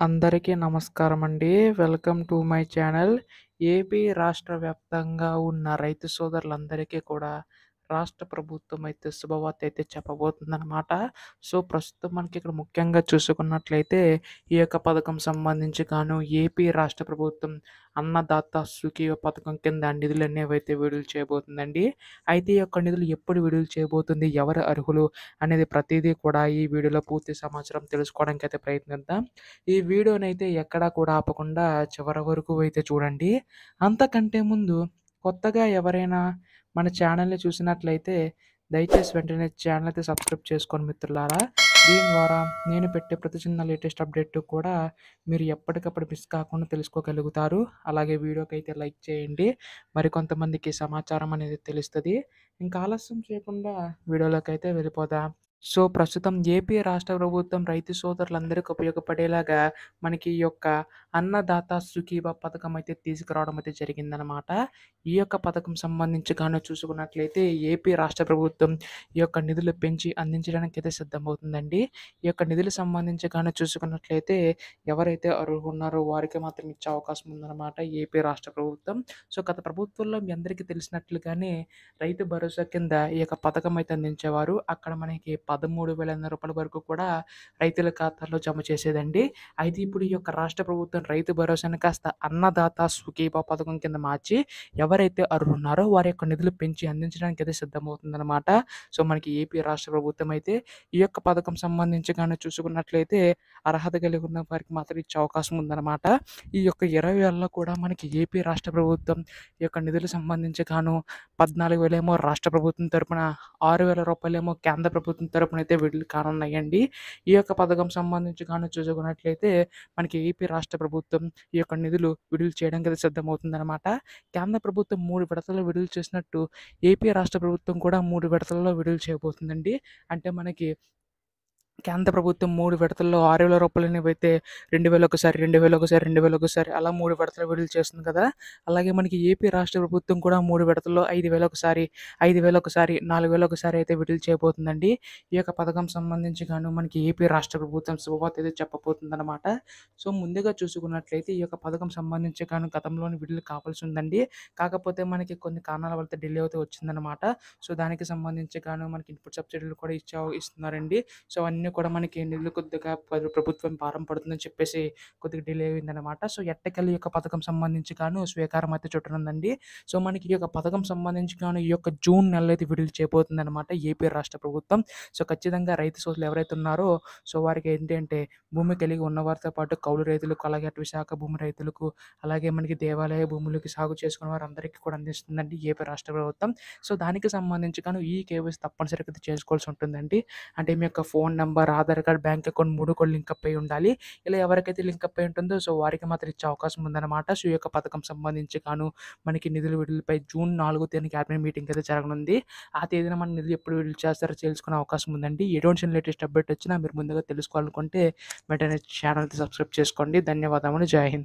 అందరికీ నమస్కారమండి. Welcome to my channel. AP రాష్ట్ర వ్యాప్తంగా ఉన్న రైతు సోదరులందరికీ కూడా రాష్ట్ర ప్రభుత్వం అయితే శుభవార్త అయితే చెప్పబోతుందనమాట. సో, ప్రస్తుతం మనకి ఇక్కడ ముఖ్యంగా చూసుకున్నట్లయితే ఈ యొక్క పథకం సంబంధించి గాను ఏపీ రాష్ట్ర ప్రభుత్వం అన్నదాత సుఖీయ పథకం కింద నిధులనేవైతే విడుదల చేయబోతుందండి. అయితే ఈ యొక్క నిధులు ఎప్పుడు విడుదల చేయబోతుంది? ఎవరు అర్హులు? అనేది ప్రతీదీ కూడా ఈ వీడియోలో పూర్తి సమాచారం తెలుసుకోవడానికైతే ప్రయత్నిద్దాం. ఈ వీడియోనైతే ఎక్కడా కూడా ఆపకుండా చివరి వరకు అయితే చూడండి. అంతకంటే ముందు కొత్తగా ఎవరైనా మన ఛానల్‌ని చూసినట్లయితే దయచేసి వెంటనే ఛానల్ అయితే సబ్స్క్రైబ్ చేసుకోండి మిత్రులారా. దీని ద్వారా నేను పెట్టే ప్రతి చిన్న లేటెస్ట్ అప్డేట్ కూడా మీరు ఎప్పటికప్పుడు మిస్ కాకుండా తెలుసుకోగలుగుతారు. అలాగే వీడియోకైతే లైక్ చేయండి. మరికొంతమందికి సమాచారం అనేది తెలుస్తది. ఇంకా ఆలస్యం చేయకుండా వీడియోలోకైతే వెళ్ళిపోదాం. సో, ప్రస్తుతం ఏపీ రాష్ట్ర ప్రభుత్వం రైతు సోదరులందరికీ ఉపయోగపడేలాగా మనకి ఈ యొక్క అన్నదాత సుఖీభవ పథకం అయితే తీసుకురావడం అయితే జరిగిందనమాట. ఈ యొక్క పథకం సంబంధించి గాను చూసుకున్నట్లయితే ఏపీ రాష్ట్ర ప్రభుత్వం ఈ యొక్క నిధులు పెంచి అందించడానికైతే సిద్ధమవుతుందండి. ఈ యొక్క నిధులు సంబంధించి గాను చూసుకున్నట్లయితే ఎవరైతే అర్హులున్నారో వారికి మాత్రం ఇచ్చే అవకాశం ఉందన్నమాట ఏపీ రాష్ట్ర ప్రభుత్వం. సో, గత ప్రభుత్వంలో మీ అందరికీ తెలిసినట్లుగానే రైతు భరోసా కింద ఈ యొక్క పథకం అయితే అందించేవారు. అక్కడ మనకి 13,500 వరకు కూడా రైతుల ఖాతాల్లో జమ చేసేదండి. అయితే ఇప్పుడు ఈ యొక్క రాష్ట్ర ప్రభుత్వం రైతు భరోసాని కాస్త అన్నదాత సుఖీభవ పథకం కింద మార్చి ఎవరైతే అర్హులున్నారో వారి యొక్క నిధులు పెంచి అందించడానికి అయితే సిద్ధమవుతుందనమాట. సో, మనకి ఏపీ రాష్ట్ర ప్రభుత్వం అయితే ఈ యొక్క పథకం సంబంధించి గాను చూసుకున్నట్లయితే అర్హత కలిగి ఉన్న వారికి మాత్రం ఇచ్చే అవకాశం ఉందనమాట. ఈ యొక్క 20 ఏళ్లలో కూడా మనకి ఏపీ రాష్ట్ర ప్రభుత్వం ఈ యొక్క నిధులకు సంబంధించి గాను 14,000 ఏమో రాష్ట్ర ప్రభుత్వం తరపున, రూ. 6,000 కేంద్ర ప్రభుత్వం తరపున అయితే విడుదల కానున్నాయండి. ఈ యొక్క పథకం సంబంధించి గాను చూసుకున్నట్లయితే మనకి ఏపీ రాష్ట్ర ప్రభుత్వం ఈ యొక్క నిధులు విడుదల చేయడానికి అయితే సిద్ధమవుతుందనమాట. కేంద్ర ప్రభుత్వం 3 విడతల్లో విడుదల చేసినట్టు ఏపీ రాష్ట్ర ప్రభుత్వం కూడా 3 విడతల్లో విడుదల చేయబోతుందండి. అంటే మనకి కేంద్ర ప్రభుత్వం 3 విడతల్లో రూ. 6,000 2000 ఒకసారి, 2000 ఒకసారి, 2000 ఒకసారి అలా 3 విడతలు విడుదల చేస్తుంది కదా! అలాగే మనకి ఏపీ రాష్ట్ర ప్రభుత్వం కూడా 3 విడతల్లో 5,000 ఒకసారి, 5,000 ఒకసారి, 4,000 ఒకసారి అయితే విడుదల చేయబోతుందండి. ఈ యొక్క పథకం సంబంధించి గాను మనకి ఏపీ రాష్ట్ర ప్రభుత్వం శుభవార్త అయితే చెప్పబోతుందనమాట. సో, ముందుగా చూసుకున్నట్లయితే ఈ యొక్క పథకం సంబంధించి గాను గతంలోనే విడుదల కావాల్సి ఉందండి. కాకపోతే మనకి కొన్ని కారణాల వల్ల డిలే అయితే వచ్చిందనమాట. సో, దానికి సంబంధించి గాను మనకి ఇన్పుట్ సబ్సిడీలు కూడా ఇస్తున్నారండి. సో, అవన్నీ కూడా మనకి నిధులు కొద్దిగా ప్రభుత్వం భారం పడుతుందని చెప్పేసి కొద్దిగా డిలే అయిందనమాట. సో, ఎట్టకేలకు ఈ యొక్క పథకం సంబంధించి గాను స్వీకారం అయితే చుట్టనుందండి. సో, మనకి ఈ యొక్క పథకం సంబంధించి గాను ఈ యొక్క జూన్ నెలలో అయితే విడుదల చేయబోతుందనమాట ఏపీ రాష్ట్ర ప్రభుత్వం. సో, ఖచ్చితంగా రైతు సోదరులు ఎవరైతే ఉన్నారో సో, వారికి ఏంటి అంటే భూమి కలిగి ఉన్నవారితో పాటు కౌలు రైతులకు, అలాగే అటు విశాఖ భూమి రైతులకు, అలాగే మనకి దేవాలయ భూములకి సాగు చేసుకునే వారందరికీ కూడా అందిస్తుందండి ఏపీ రాష్ట్ర ప్రభుత్వం. సో, దానికి సంబంధించి గాను ఈ కేవైసీ తప్పనిసరిగా అయితే చేసుకోవాల్సి ఉంటుందండి. అంటే మీ యొక్క phone number, Aadhaar card, bank account 3 కూడా లింకప్ అయ్యి ఉండాలి. ఇలా ఎవరికైతే లింకప్ అయ్యి ఉంటుందో సో, వారికి మాత్రం ఇచ్చే అవకాశం ఉందన్నమాట. సో, ఈ యొక్క పథకం సంబంధించి గాను మనకి నిధుల విడుదలపై జూన్ 4 తేదీన క్యాబినెట్ మీటింగ్ అయితే జరగనుంది. ఆ తేదీన మన నిధులు ఎప్పుడు విడుదల చేస్తారో తెలుసుకునే అవకాశం ఉందండి. ఎటువంటి లేటెస్ట్ అప్డేట్ వచ్చినా మీరు ముందుగా తెలుసుకోవాలనుకుంటే వెంటనే ఛానల్‌ని సబ్స్క్రైబ్ చేసుకోండి. ధన్యవాదములు. జై హింద్.